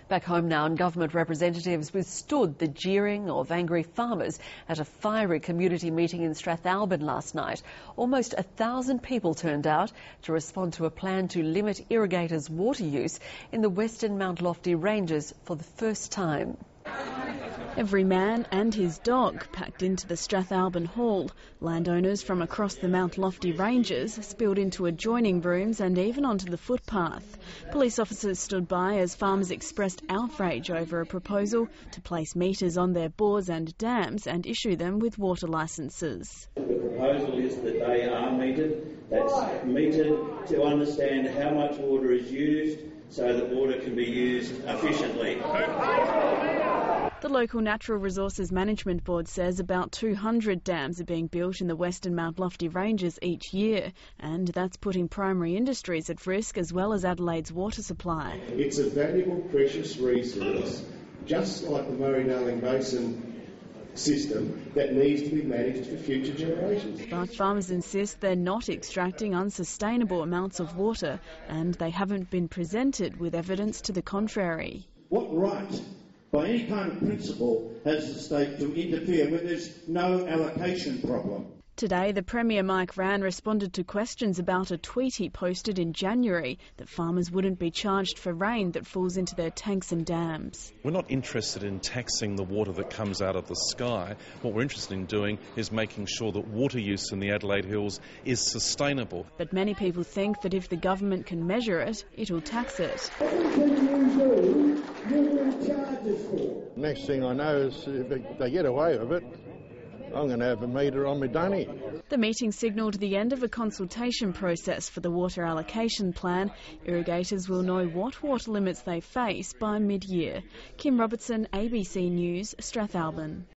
Back home now, and government representatives withstood the jeering of angry farmers at a fiery community meeting in Strathalbyn last night. Almost 1,000 people turned out to respond to a plan to limit irrigators' water use in the western Mount Lofty ranges for the first time. Every man and his dog packed into the Strathalbyn Hall. Landowners from across the Mount Lofty ranges spilled into adjoining rooms and even onto the footpath. Police officers stood by as farmers expressed outrage over a proposal to place meters on their bores and dams and issue them with water licences. The proposal is that they are metered. That's metered to understand how much water is used so that water can be used efficiently. The local Natural Resources Management Board says about 200 dams are being built in the western Mount Lofty ranges each year, and that's putting primary industries at risk as well as Adelaide's water supply. It's a valuable, precious resource, just like the Murray-Darling Basin system, that needs to be managed for future generations. But farmers insist they're not extracting unsustainable amounts of water, and they haven't been presented with evidence to the contrary. What right, by any kind of principle, has the state to interfere when there's no allocation problem? Today, the Premier Mike Rann responded to questions about a tweet he posted in January that farmers wouldn't be charged for rain that falls into their tanks and dams. We're not interested in taxing the water that comes out of the sky. What we're interested in doing is making sure that water use in the Adelaide Hills is sustainable. But many people think that if the government can measure it, it'll tax it. Next thing I know is if they get away with it, I'm going to have a meter on my dunny. The meeting signalled the end of a consultation process for the water allocation plan. Irrigators will know what water limits they face by mid-year. Kim Robertson, ABC News, Strathalbyn.